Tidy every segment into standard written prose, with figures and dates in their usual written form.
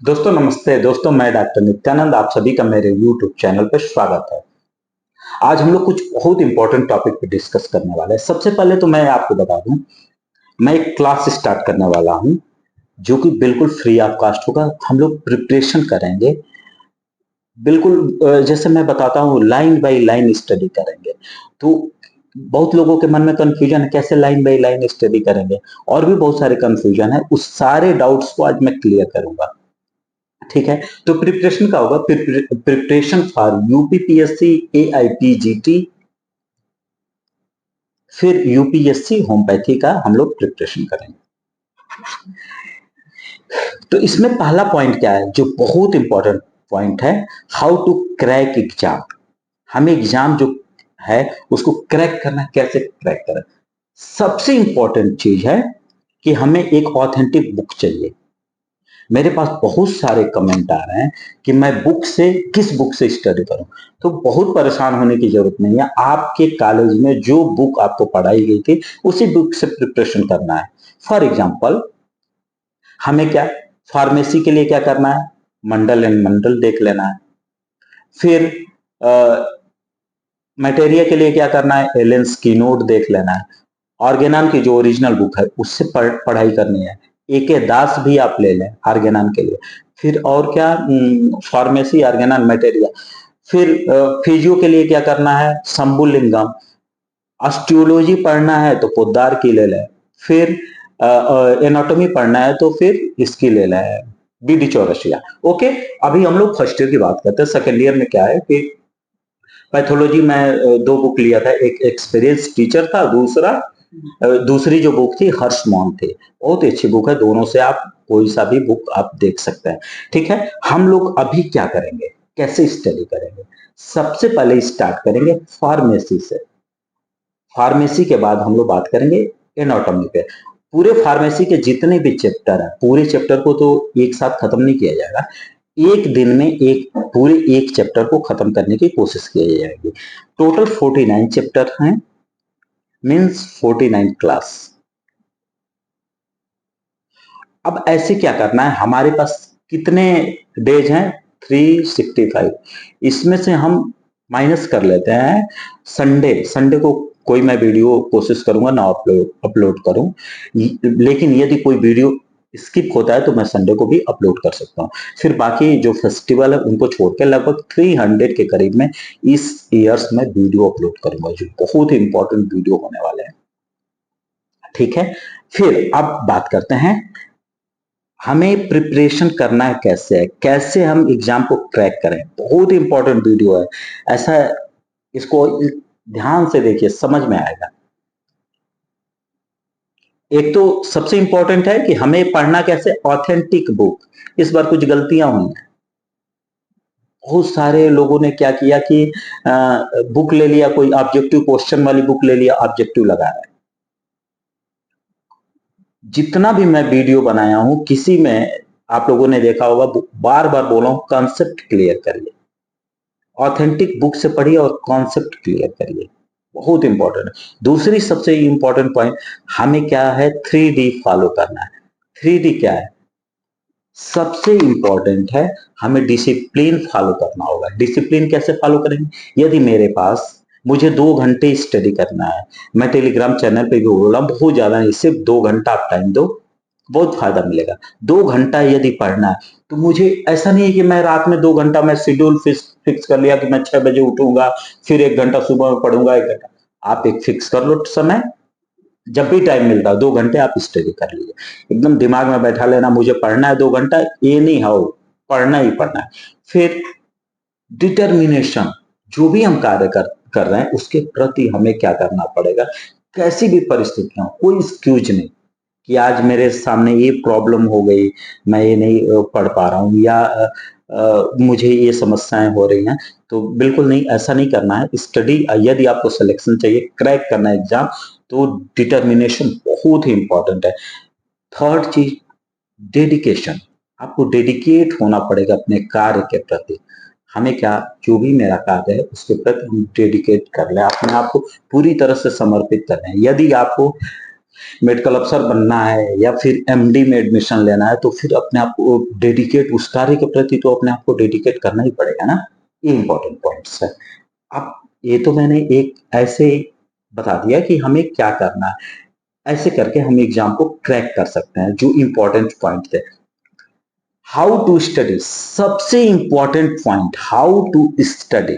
दोस्तों नमस्ते। दोस्तों मैं डॉक्टर नित्यानंद, आप सभी का मेरे YouTube चैनल पर स्वागत है। आज हम लोग कुछ बहुत इंपॉर्टेंट टॉपिक पे डिस्कस करने वाले हैं। सबसे पहले तो मैं आपको बता दूं, मैं एक क्लास स्टार्ट करने वाला हूं जो कि बिल्कुल फ्री ऑफ कॉस्ट होगा। हम लोग प्रिपरेशन करेंगे, बिल्कुल जैसे मैं बताता हूँ लाइन बाय लाइन स्टडी करेंगे। तो बहुत लोगों के मन में कंफ्यूजन है, कैसे लाइन बाय लाइन स्टडी करेंगे, और भी बहुत सारे कंफ्यूजन है। उस सारे डाउट्स को आज मैं क्लियर करूंगा। ठीक है, तो प्रिपरेशन का होगा प्रिपरेशन फॉर यूपीपीएससी, एआईपीजीटी, फिर यूपीएससी होम्योपैथी का हम लोग प्रिपरेशन करेंगे। तो इसमें पहला पॉइंट क्या है, जो बहुत इंपॉर्टेंट पॉइंट है, हाउ टू क्रैक एग्जाम। हमें एग्जाम जो है उसको क्रैक करना, कैसे क्रैक करें। सबसे इंपॉर्टेंट चीज है कि हमें एक ऑथेंटिक बुक चाहिए। मेरे पास बहुत सारे कमेंट आ रहे हैं कि मैं बुक से, किस बुक से स्टडी करूं। तो बहुत परेशान होने की जरूरत नहीं है। आपके कॉलेज में जो बुक आपको पढ़ाई गई थी उसी बुक से प्रिपरेशन करना है। फॉर एग्जाम्पल, हमें क्या, फार्मेसी के लिए क्या करना है, मंडल एंड मंडल देख लेना है। फिर मटेरिया के लिए क्या करना है, एलेंस की नोट देख लेना है। ऑर्गेनान की जो ओरिजिनल बुक है उससे पढ़ाई करनी है। ए के दास भी आप ले लें ऑर्गेनान के लिए। फिर और क्या, फार्मेसी, ऑर्गेनान, मटेरिया। फिर फिजियो के लिए क्या करना है, शंभुलिंगम। ऑस्टियोलॉजी पढ़ना है तो पोद्दार की ले लें। फिर एनाटॉमी पढ़ना है तो फिर इसकी ले लें, बीडी चौरसिया। ओके, अभी हम लोग फर्स्ट ईयर की बात करते हैं। सेकेंड ईयर में क्या है कि पैथोलॉजी में दो बुक लिया था, एक एक्सपीरियंस टीचर था, दूसरी जो बुक थी हर्षमोहन थी। बहुत ही अच्छी बुक है, दोनों से आप कोई सा भी बुक आप देख सकते हैं। ठीक है, हम लोग अभी क्या करेंगे, कैसे स्टडी करेंगे। सबसे पहले स्टार्ट करेंगे फार्मेसी से। फार्मेसी के बाद हम लोग बात करेंगे एनाटॉमी पे। पूरे फार्मेसी के जितने भी चैप्टर है, पूरे चैप्टर को तो एक साथ खत्म नहीं किया जाएगा। एक दिन में पूरे एक चैप्टर को खत्म करने की कोशिश की जाएगी। टोटल 49 चैप्टर हैं, मीन्स 49 क्लास। अब ऐसे क्या करना है, हमारे पास कितने डेज हैं, 365। इसमें से हम माइनस कर लेते हैं संडे। संडे को कोई मैं वीडियो कोशिश करूंगा ना अपलोड अपलोड करूं, लेकिन यदि कोई वीडियो स्किप होता है तो मैं संडे को भी अपलोड कर सकता हूं। फिर बाकी जो फेस्टिवल है उनको छोड़ के लगभग 300 के करीब में इस ईयर्स में वीडियो अपलोड करूंगा, जो बहुत ही इंपॉर्टेंट वीडियो होने वाले हैं। ठीक है, फिर अब बात करते हैं हमें प्रिपरेशन करना है कैसे है, कैसे हम एग्जाम को क्रैक करें। बहुत ही इंपॉर्टेंट वीडियो है, ऐसा इसको ध्यान से देखिए, समझ में आएगा। एक तो सबसे इंपॉर्टेंट है कि हमें पढ़ना कैसे, ऑथेंटिक बुक। इस बार कुछ गलतियां हुई हैं। बहुत सारे लोगों ने क्या किया कि बुक ले लिया, कोई ऑब्जेक्टिव क्वेश्चन वाली बुक ले लिया, ऑब्जेक्टिव लगा रहा है। जितना भी मैं वीडियो बनाया हूं किसी में आप लोगों ने देखा होगा, बार बार बोला हूं, कॉन्सेप्ट क्लियर करिए। ऑथेंटिक बुक से पढ़िए और कॉन्सेप्ट क्लियर करिए, बहुत इंपॉर्टेंट है। दूसरी सबसे इंपॉर्टेंट पॉइंट, हमें क्या है, 3D फॉलो करना है। 3D क्या है, सबसे इंपॉर्टेंट है, हमें डिसिप्लिन फॉलो करना होगा। डिसिप्लिन कैसे फॉलो करेंगे, यदि मेरे पास मुझे 2 घंटे स्टडी करना है, मैं टेलीग्राम चैनल पे भी बोला, बहुत ज्यादा नहीं, सिर्फ 2 घंटा आप टाइम दो, बहुत फायदा मिलेगा। 2 घंटा यदि पढ़ना है तो मुझे ऐसा नहीं है कि मैं रात में 2 घंटा, मैं शेड्यूल फिक्स कर लिया कि मैं 6 बजे उठूंगा, फिर 1 घंटा सुबह में पढ़ूंगा, 1 घंटा। आप एक फिक्स कर लो समय, जब भी टाइम मिलता है 2 घंटे आप स्टडी कर लीजिए। एकदम दिमाग में बैठा लेना मुझे पढ़ना है 2 घंटा, ये नहीं हो, पढ़ना ही पढ़ना है। फिर डिटर्मिनेशन, जो भी हम कार्य कर रहे हैं उसके प्रति हमें क्या करना पड़ेगा, कैसी भी परिस्थितियां, कोई एक्सक्यूज नहीं कि आज मेरे सामने ये प्रॉब्लम हो गई, मैं ये नहीं पढ़ पा रहा हूँ, या मुझे ये समस्याएं हो रही हैं। तो बिल्कुल नहीं, ऐसा नहीं करना है। स्टडी, यदि आपको सिलेक्शन चाहिए, क्रैक करना है एग्जाम, तो डिटर्मिनेशन बहुत ही इंपॉर्टेंट है। थर्ड चीज, डेडिकेशन। आपको डेडिकेट होना पड़ेगा अपने कार्य के प्रति। हमें क्या, जो भी मेरा कार्य है उसके प्रति हम डेडिकेट कर लें, अपने आप को पूरी तरह से समर्पित कर लें। यदि आपको मेडिकल अफसर बनना है या फिर एमडी में एडमिशन लेना है, तो फिर अपने आप को डेडिकेट, उस कार्य के प्रति तो अपने आप को डेडिकेट करना ही पड़ेगा ना। ये इंपॉर्टेंट पॉइंट्स है। अब ये तो मैंने एक ऐसे बता दिया कि हमें क्या करना है, ऐसे करके हम एग्जाम को क्रैक कर सकते हैं। जो इंपॉर्टेंट पॉइंट थे, हाउ टू स्टडी, सबसे important point, how to study,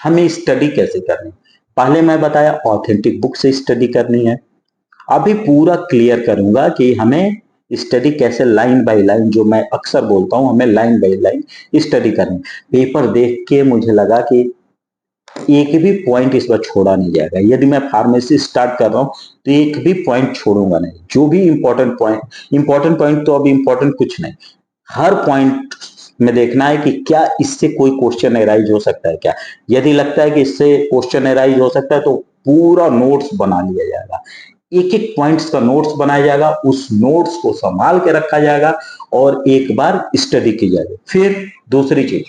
हमें स्टडी कैसे करनी। पहले मैं बताया ऑथेंटिक बुक से स्टडी करनी है। अभी पूरा क्लियर करूंगा कि हमें स्टडी कैसे, लाइन बाय लाइन, जो मैं अक्सर बोलता हूं, हमें लाइन बाय लाइन स्टडी करनी। पेपर देख के मुझे लगा कि एक भी पॉइंट इस बार छोड़ा नहीं जाएगा। यदि मैं फार्मेसी स्टार्ट कर रहा हूं तो एक भी पॉइंट छोड़ूंगा नहीं। जो भी इंपॉर्टेंट पॉइंट तो अभी इंपॉर्टेंट कुछ नहीं, हर पॉइंट में देखना है कि क्या इससे कोई क्वेश्चन एराइज हो सकता है क्या। यदि लगता है कि इससे क्वेश्चन एराइज हो सकता है तो पूरा नोट्स बना लिया जाएगा, एक एक पॉइंट्स का नोट्स बनाया जाएगा, उस नोट्स को संभाल के रखा जाएगा और एक बार स्टडी की जाएगी। फिर दूसरी चीज,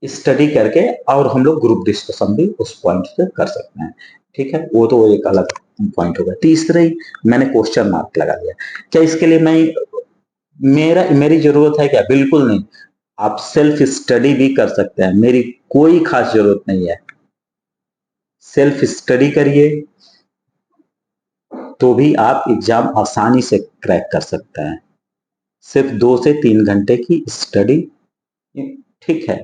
स्टडी करके और हम लोग ग्रुप डिस्कशन भी उस पॉइंट पे कर सकते हैं। ठीक है, वो तो एक अलग पॉइंट होगा। तीसरे, मैंने क्वेश्चन मार्क लगा दिया। क्या इसके लिए मेरी जरूरत है क्या? बिल्कुल नहीं। आप सेल्फ स्टडी भी कर सकते हैं, मेरी कोई खास जरूरत नहीं है। सेल्फ स्टडी करिए तो भी आप एग्जाम आसानी से क्रैक कर सकते हैं। सिर्फ 2 से 3 घंटे की स्टडी ठीक है,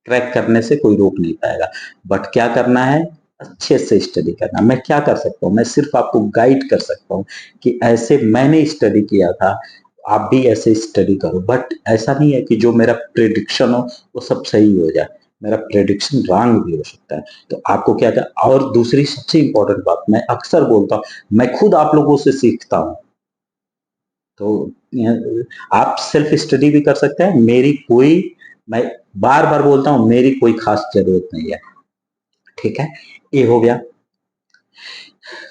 क्रैक करने से कोई रोक नहीं पाएगा। बट क्या करना है? अच्छे से स्टडी करना। मैं क्या कर सकता हूँ? मैं सिर्फ आपको गाइड कर सकता हूँ कि ऐसे मैंने स्टडी किया था, आप भी ऐसे स्टडी करो। बट ऐसा नहीं है कि जो मेरा प्रेडिक्शन हो वो सब सही हो जाए, मेरा प्रेडिक्शन रॉन्ग भी हो सकता है। तो आपको क्या था। और दूसरी सबसे इंपॉर्टेंट बात, मैं अक्सर बोलता हूँ, मैं खुद आप लोगों से सीखता हूँ। तो आप सेल्फ स्टडी भी कर सकते हैं। मैं बार बार बोलता हूं, मेरी कोई खास जरूरत नहीं है। ठीक है, ये हो गया।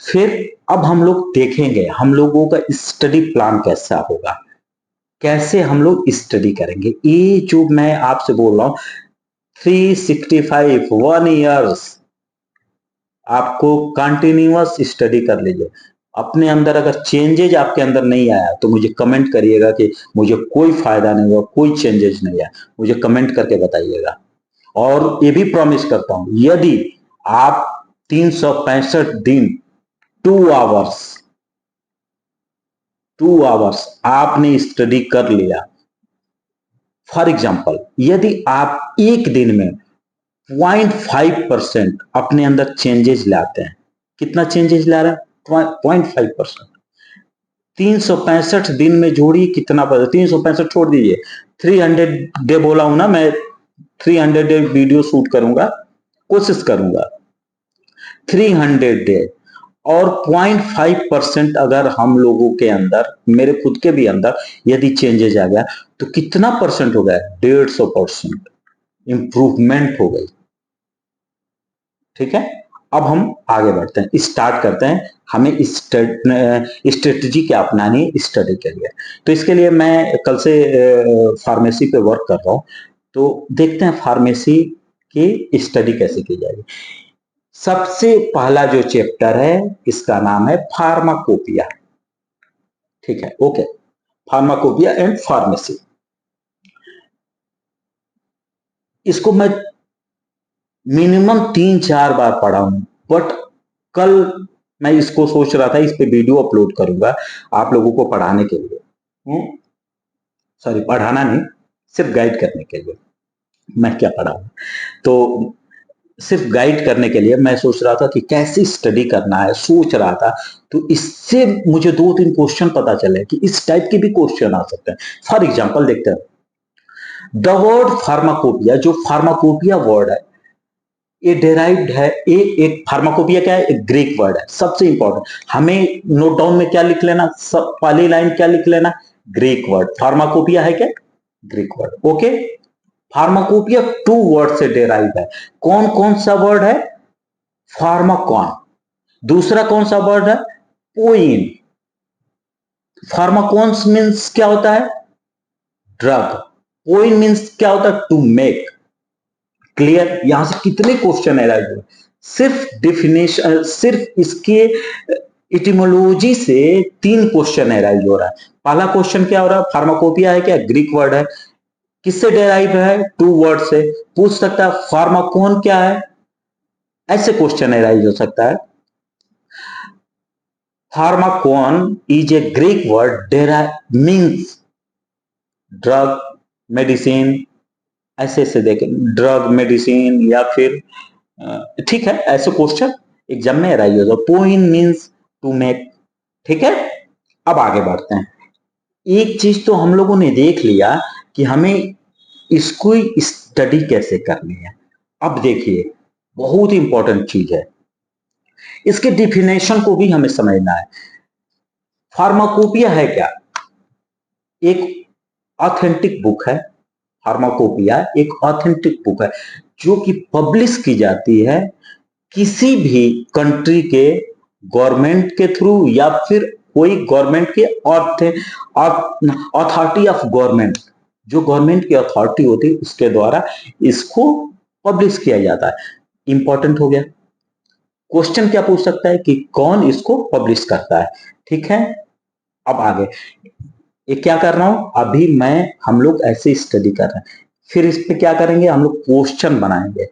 फिर अब हम लोग देखेंगे हम लोगों का स्टडी प्लान कैसा होगा, कैसे हम लोग स्टडी करेंगे। ये जो मैं आपसे बोल रहा हूं 365 1 ईयर्स आपको कंटिन्यूअस स्टडी कर लीजिए। अपने अंदर अगर चेंजेज आपके अंदर नहीं आया तो मुझे कमेंट करिएगा कि मुझे कोई फायदा नहीं हुआ, कोई चेंजेस नहीं आया, मुझे कमेंट करके बताइएगा। और ये भी प्रॉमिस करता हूं, यदि आप 365 दिन 2 आवर्स 2 आवर्स आपने स्टडी कर लिया, फॉर एग्जाम्पल यदि आप एक दिन में 0.5% अपने अंदर चेंजेस लाते हैं, कितना चेंजेस ला रहे हैं? 0.5%। 365 दिन में जोड़िए कितना पड़ता है। 365 छोड़ दीजिए, 300 डे बोला हूं ना मैं, 300 डे वीडियो शूट करूंगा, कोशिश करूंगा 300 डे। और 0.5% अगर हम लोगों के अंदर, मेरे खुद के भी अंदर यदि चेंजेस आ गया तो कितना परसेंट हो गया? 150% इंप्रूवमेंट हो गई। ठीक है, अब हम आगे बढ़ते हैं, स्टार्ट करते हैं। हमें स्ट्रेटजी क्या अपनानी है स्टडी के लिए। तो इसके लिए मैं कल से फार्मेसी पे वर्क कर रहा हूं, तो देखते हैं फार्मेसी की स्टडी कैसे की जाएगी। सबसे पहला जो चैप्टर है इसका नाम है फार्माकोपिया। ठीक है, ओके, फार्माकोपिया एंड फार्मेसी। इसको मैं मिनिमम 3-4 बार पढ़ा हूं, बट कल मैं इसको सोच रहा था इस पे वीडियो अपलोड करूंगा आप लोगों को पढ़ाने के लिए। सॉरी, पढ़ाना नहीं, सिर्फ गाइड करने के लिए। मैं क्या पढ़ा हूं, तो सिर्फ गाइड करने के लिए मैं सोच रहा था कि कैसे स्टडी करना है, सोच रहा था। तो इससे मुझे 2-3 क्वेश्चन पता चले कि इस टाइप के भी क्वेश्चन आ सकते हैं। फॉर एग्जाम्पल देखते हैं, द वर्ड फार्माकोपिया, जो फार्माकोपिया वर्ड है ये डेराइव्ड है, ये एक फार्माकोपिया क्या है? एक ग्रीक वर्ड है। सबसे इंपॉर्टेंट हमें नोट डाउन में क्या लिख लेना, सब पहली लाइन क्या लिख लेना? Greek word. फार्माकोपिया है क्या? Greek word. Okay, pharmacopoeia 2 word से डेराइव है। कौन कौन सा वर्ड है? फार्माकॉन। दूसरा कौन सा वर्ड है? पोइन। फार्माकॉन्स मीन्स क्या होता है? ड्रग। पोइन मीन्स क्या होता है? To make. क्लियर? यहां से कितने क्वेश्चन अराइज हुए? सिर्फ डिफिनेशन, सिर्फ इसके इटिमोलॉजी से 3 क्वेश्चन एराइज हो रहा है। पहला क्वेश्चन क्या हो रहा है, फार्माकोपिया है क्या, ग्रीक वर्ड है, किससे डेराइव है, 2 वर्ड से। पूछ सकता है फार्माकोन क्या है, ऐसे क्वेश्चन एराइज हो सकता है। Pharmakon is a Greek word, means drug, medicine, ऐसे ऐसे देखें, ड्रग, मेडिसिन, या फिर ठीक है, ऐसे क्वेश्चन एग्जाम में एराइज होगा। पोइन मीन्स टू मेक। ठीक है, अब आगे बढ़ते हैं। एक चीज तो हम लोगों ने देख लिया कि हमें इसको स्टडी कैसे करनी है। अब देखिए, बहुत इंपॉर्टेंट चीज है, इसके डिफिनेशन को भी हमें समझना है। फार्माकोपिया है क्या, एक ऑथेंटिक बुक है। फार्माकोपिया एक ऑथेंटिक बुक है जो कि पब्लिश की जाती है किसी भी कंट्री के गवर्नमेंट के थ्रू, या फिर कोई गवर्नमेंट के अथॉरिटी ऑफ गवर्नमेंट, जो गवर्नमेंट की अथॉरिटी होती है उसके द्वारा इसको पब्लिश किया जाता है। इंपॉर्टेंट हो गया। क्वेश्चन क्या पूछ सकता है कि कौन इसको पब्लिश करता है। ठीक है, अब आगे ये क्या कर रहा हूं, अभी हम लोग ऐसे स्टडी कर रहे हैं, फिर इस पे क्या करेंगे, हम लोग क्वेश्चन बनाएंगे।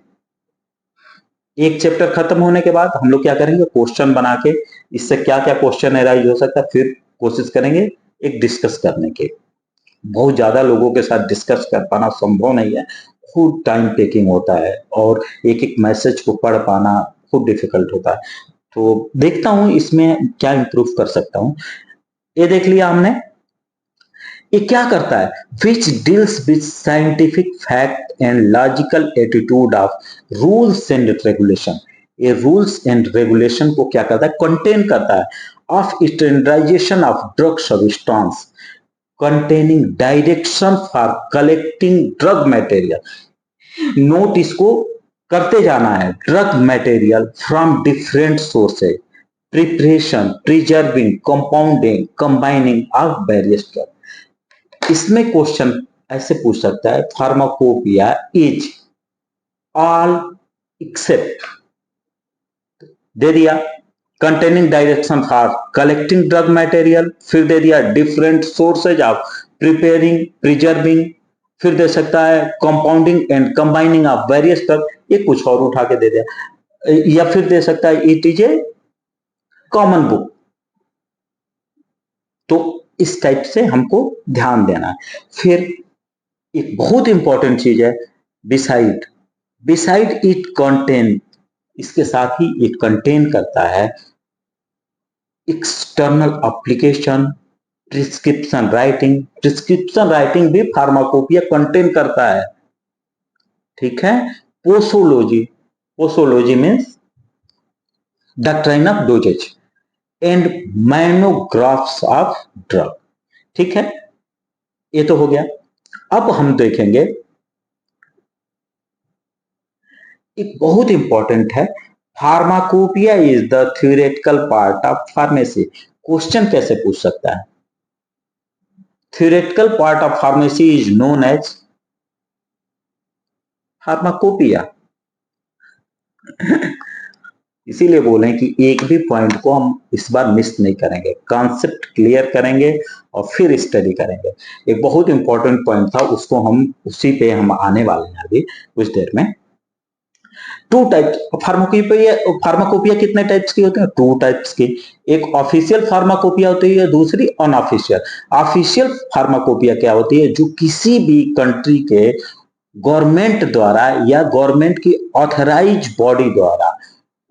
एक चैप्टर खत्म होने के बाद हम लोग क्या करेंगे, क्वेश्चन बना के इससे क्या क्या क्वेश्चन एराइज हो सकता है, फिर कोशिश करेंगे एक डिस्कस करने के। बहुत ज्यादा लोगों के साथ डिस्कस कर पाना संभव नहीं है, खुद टाइम टेकिंग होता है, और एक एक मैसेज को पढ़ पाना खुद डिफिकल्ट होता है। तो देखता हूं इसमें क्या इंप्रूव कर सकता हूं। ये देख लिया हमने, ये क्या करता है, which deals with scientific fact and logical attitude of rules and regulation. ये रूल्स एंड रेगुलेशन को क्या करता है, कंटेन करता है, of standardization of drug substance containing direction for collecting drug material. Note इसको करते जाना है, drug material from different sources, preparation, preserving, compounding, combining of various drug. इसमें क्वेश्चन ऐसे पूछ सकता है, फार्माकोपिया इज ऑल एक्सेप्ट, दे दिया containing direction for collecting drug material, फिर दे दिया different sources of preparing, preserving, फिर दे सकता है compounding and combining of various drug, ये कुछ और उठा के दे दिया, या फिर दे सकता है it is a common book. तो इस टाइप से हमको ध्यान देना है। फिर एक बहुत इंपॉर्टेंट चीज है, बिसाइड, बिसाइड इट कंटेन, इसके साथ ही ये कंटेन करता है external application, prescription writing. Prescription writing भी फार्माकोपिया कंटेन करता है। ठीक है, posology, posology means doctrine of dosages and monographs of drug. ठीक है, ये तो हो गया। अब हम देखेंगे एक बहुत इंपॉर्टेंट है, pharmacopoeia is the theoretical part of pharmacy. Question कैसे पूछ सकता है, theoretical part of pharmacy is known as pharmacopoeia. इसीलिए बोले कि एक भी पॉइंट को हम इस बार मिस नहीं करेंगे, कॉन्सेप्ट क्लियर करेंगे और फिर स्टडी करेंगे। एक बहुत इंपॉर्टेंट पॉइंट था, उसको हम उसी पे हम आने वाले हैं अभी कुछ देर में। 2 टाइप्स फार्माकोपिया, फार्माकोपिया कितने टाइप्स की होते हैं, 2 टाइप्स की। एक ऑफिशियल फार्माकोपिया होती है, दूसरी अनऑफिशियल। ऑफिशियल फार्माकोपिया क्या होती है, जो किसी भी कंट्री के गवर्नमेंट द्वारा या गवर्नमेंट की ऑथराइज बॉडी द्वारा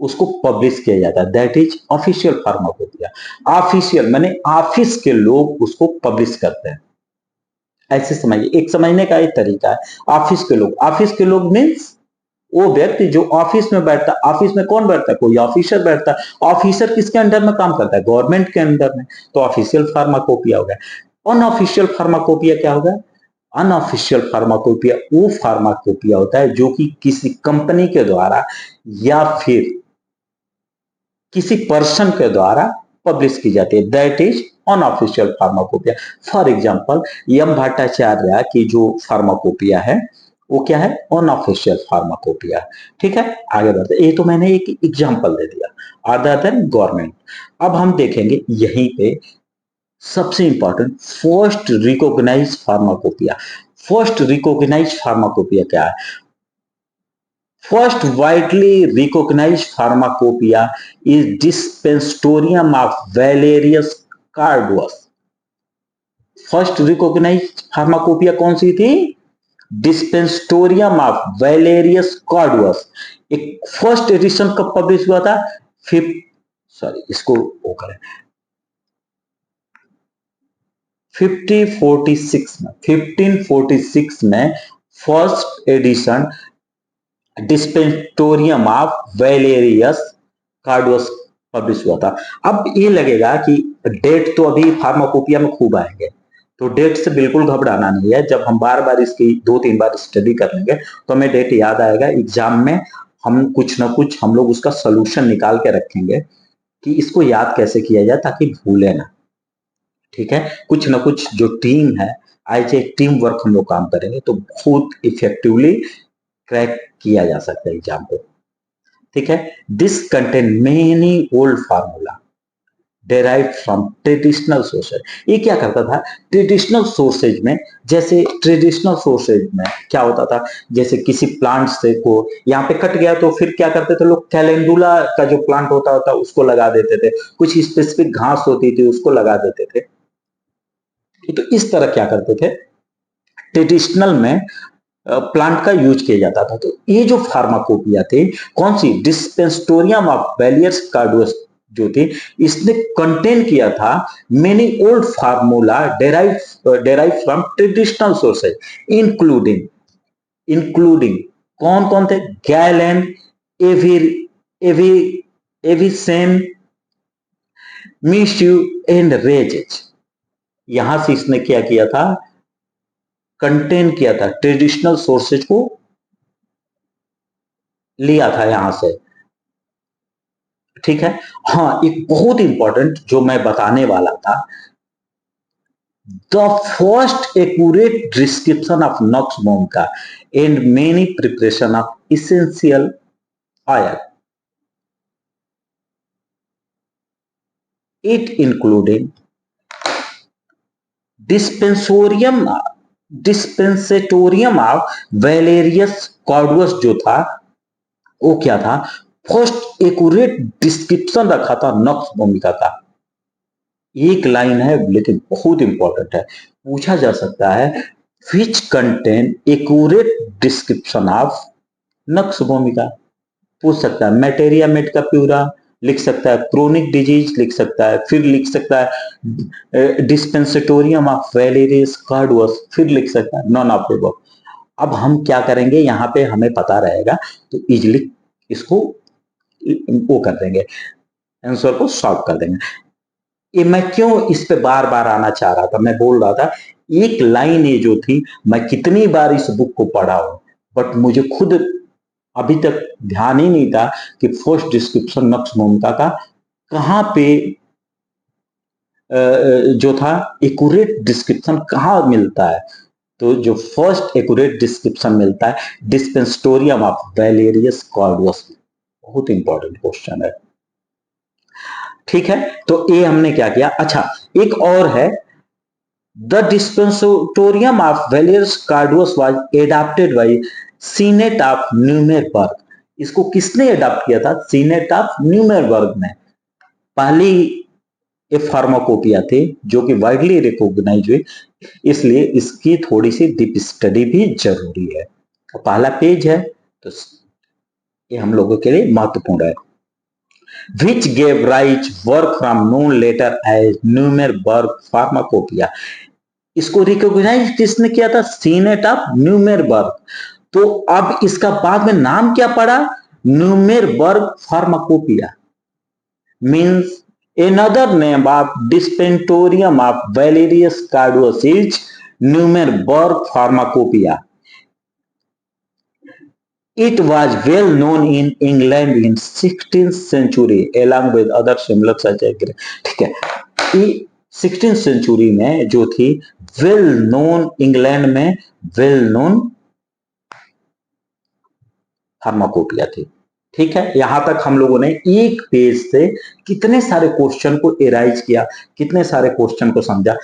उसको पब्लिश किया जाता है, that is official pharmacopoeia. Official माने ऑफिस के लोग उसको पब्लिश करते हैं, ऐसे समझिए। एक समझने का एक तरीका है, ऑफिस के लोग, ऑफिस के लोग मीन्स वो व्यक्ति जो ऑफिस में बैठता है। ऑफिस में कौन बैठता है, कोई ऑफिसर बैठता है। ऑफिसर किसके अंडर में काम करता है, गवर्नमेंट के अंडर में, तो ऑफिशियल फार्माकोपिया हो गया। अनऑफिशियल फार्माकोपिया क्या होगा, अनऑफिशियल फार्माकोपिया वो फार्माकोपिया होता है जो कि किसी कंपनी के द्वारा या फिर किसी पर्सन के द्वारा पब्लिश की जाती है, that is unofficial pharmacopoeia. For example, यम भट्टाचार्य की जो फार्माकोपिया है वो क्या है, अनऑफिशियल फार्माकोपिया। ठीक है, आगे बढ़ते। ये तो मैंने एक एग्जांपल दे दिया, अदर देन गवर्नमेंट। अब हम देखेंगे यहीं पे सबसे important, first recognise pharmacopoeia. First recognise pharmacopoeia क्या है? First widely recognise pharmacopoeia is dispensatorium of Valerius Cordus. First recognise pharmacopoeia कौन सी थी? Dispensatorium of Valerius Cordus. एक फर्स्ट एडिशन कब पब्लिश हुआ था? इसको वो करें 1546 में first edition dispensatorium of Valerius Cordus publish हुआ था। अब ये लगेगा कि डेट तो अभी फार्माकोपिया में खूब आएंगे, तो डेट से बिल्कुल घबराना नहीं है। जब हम बार बार इसकी 2-3 बार स्टडी कर लेंगे तो हमें डेट याद आएगा। एग्जाम में हम कुछ ना कुछ हम लोग उसका सोल्यूशन निकाल के रखेंगे कि इसको याद कैसे किया जाए ताकि भूले ना। ठीक है, कुछ ना कुछ जो टीम है, आज एक टीम वर्क हम लोग काम करेंगे तो बहुत इफेक्टिवली क्रैक किया जा सकता है एग्जाम को। ठीक है, this contain many old formula derive from traditional sources. ये क्या करता था ट्रेडिशनल सोर्सेज में? जैसे ट्रेडिशनल सोर्सेज में क्या होता था, जैसे किसी प्लांट से को यहाँ पे कट गया तो फिर क्या करते थे लोग, कैलेंडुला का जो प्लांट होता था उसको लगा देते थे, कुछ स्पेसिफिक घास होती थी उसको लगा देते थे। तो इस तरह क्या करते थे, ट्रेडिशनल में प्लांट का यूज किया जाता था। तो ये जो फार्माकोपिया थे, कौन सी? डिस्पेंसटोरियम ऑफ वैलियर्स कार्डुअस जो थी, इसने कंटेन किया था many old formula derive from traditional sources, including including कौन कौन थे? गैलेन, एविर एवि एविसेन, मिश्यू एंड रेजेज। यहां से इसने क्या किया था, कंटेन किया था, ट्रेडिशनल सोर्सेज को लिया था यहां से। ठीक है, हाँ, एक बहुत इंपॉर्टेंट जो मैं बताने वाला था, the first accurate description of nux vomica and many preparation of essential oil, it including dispensatorium dispensatorium of Valerius Cordus जो था, वो क्या था, फर्स्ट एक्यूरेट डिस्क्रिप्शन रखा था नक्स वोमिका का। एक लाइन है लेकिन बहुत इंपॉर्टेंट है, पूछा जा सकता है, which contain accurate description of nux vomica. पूछ सकता है, मैटेरिया मेट का प्यूरा लिख सकता है, क्रोनिक डिजीज लिख सकता है, फिर लिख सकता है डिस्पेंसेटोरियम ऑफ वैलेरियस कार्डुअस, फिर लिख सकता है नॉन ऑफ द अबव। अब हम क्या करेंगे, यहाँ पे हमें पता रहेगा तो इजिली इसको वो कर देंगे, आंसर को सॉल्व कर देंगे। ये मैं क्यों इस पे बार बार आना चाह रहा था, मैं बोल रहा था एक लाइन ये जो थी, मैं कितनी बार इस बुक को पढ़ा हूं, बट मुझे खुद अभी तक ध्यान ही नहीं था कि फर्स्ट डिस्क्रिप्शन नक्स वोमिका का कहां पे जो था एक्यूरेट डिस्क्रिप्शन कहां मिलता है। तो जो फर्स्ट एक्यूरेट डिस्क्रिप्शन मिलता है डिस्पेंसटोरियम ऑफ वैलेरियस कार्डुअस। बहुत इंपॉर्टेंट क्वेश्चन है। ठीक है, तो ये हमने क्या किया। अच्छा, एक और है, the dispensatorium of Valerius Cordus was adopted by senate of Nuremberg. इसको किसने एडॉप्ट किया था? सीनेट ऑफ न्यूमेरबर्ग ने। पहली ये फार्माकोपिया थी जो कि वाइडली रिकॉग्नाइज हुई, इसलिए इसकी थोड़ी सी डीप स्टडी भी जरूरी है। तो पहला पेज है, तो ये हम लोगों के लिए महत्वपूर्ण है। Which gave rise work from known later as Nuremberg pharmacopoeia. इसको रिकॉग्नाइज किसने किया था? Senate of Nuremberg. तो अब इसका बाद में नाम क्या पड़ा? Nuremberg pharmacopoeia. Means another name of Dispentorium of Valerius Carduus is Nuremberg Pharmacopoeia. It was well known in England in 16th century along with other similar such as, ठीक है, ये 16th century में जो थी वेल नोन, इंग्लैंड में well known pharmacopoeia थी। ठीक है, यहां तक हम लोगों ने एक पेज से कितने सारे क्वेश्चन को एराइज किया, कितने सारे क्वेश्चन को समझा।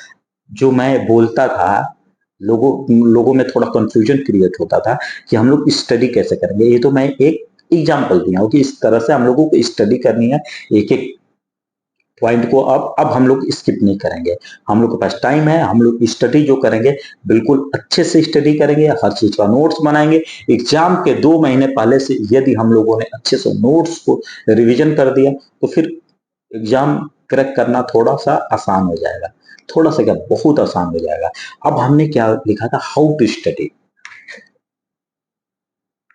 जो मैं बोलता था, लोगों में थोड़ा कंफ्यूजन क्रिएट होता था कि हम लोग स्टडी कैसे करेंगे। ये तो मैं एक एग्जाम्पल दिया हूँ कि इस तरह से हम लोगों को स्टडी करनी है। एक एक पॉइंट को अब हम लोग स्किप नहीं करेंगे। हम लोग के पास टाइम है, हम लोग स्टडी जो करेंगे बिल्कुल अच्छे से स्टडी करेंगे, हर चीज का नोट्स बनाएंगे। एग्जाम के 2 महीने पहले से यदि हम लोगों ने अच्छे से नोट्स को रिवीजन कर दिया तो फिर एग्जाम क्रैक करना थोड़ा सा आसान हो जाएगा। थोड़ा सा क्या, बहुत आसान हो जाएगा। अब हमने क्या लिखा था, हाउ टू स्टडी।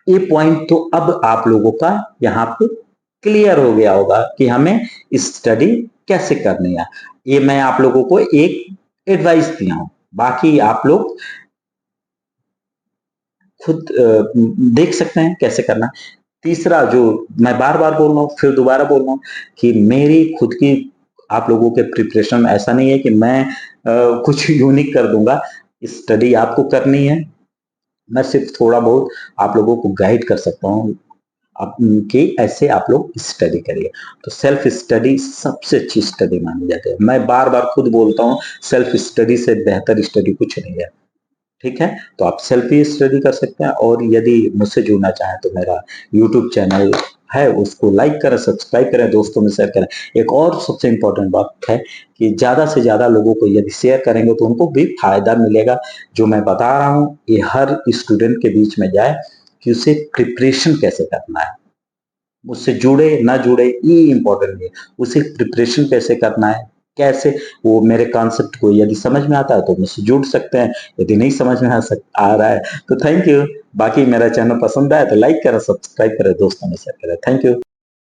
ये पॉइंट तो अब आप लोगों का यहाँ पे क्लियर हो गया होगा कि हमें स्टडी कैसे करनी है। ये मैं आप लोगों को एक एडवाइस दिया हूं, बाकी आप लोग खुद देख सकते हैं कैसे करना। तीसरा जो मैं बार बार बोल रहा हूँ, फिर दोबारा बोल रहा हूँ कि मेरी खुद की आप लोगों के प्रिपरेशन ऐसा नहीं है कि मैं कुछ यूनिक कर दूंगा। स्टडी आपको करनी है, मैं सिर्फ थोड़ा बहुत आप लोगों को गाइड कर सकता हूँ कि ऐसे आप लोग स्टडी करिए। तो सेल्फ स्टडी सबसे अच्छी स्टडी मानी जाती है। मैं बार बार खुद बोलता हूँ, सेल्फ स्टडी से बेहतर स्टडी कुछ नहीं है। ठीक है, तो आप सेल्फ ही स्टडी कर सकते हैं। और यदि मुझसे जुड़ना चाहें तो मेरा यूट्यूब चैनल है, उसको लाइक करें, सब्सक्राइब करें, दोस्तों में शेयर करें। एक और सबसे इंपॉर्टेंट बात है कि ज्यादा से ज्यादा लोगों को यदि शेयर करेंगे तो उनको भी फायदा मिलेगा। जो मैं बता रहा हूँ ये हर स्टूडेंट के बीच में जाए कि उसे प्रिपरेशन कैसे करना है। मुझसे जुड़े ना जुड़े ये इंपॉर्टेंट नहीं है, उसे प्रिपरेशन कैसे करना है, कैसे वो मेरे कॉन्सेप्ट को यदि समझ में आता है तो मुझसे जुड़ सकते हैं, यदि नहीं समझ में आ रहा है तो थैंक यू। बाकी मेरा चैनल पसंद आया तो लाइक करें, सब्सक्राइब करें, दोस्तों में शेयर करें। Thank you.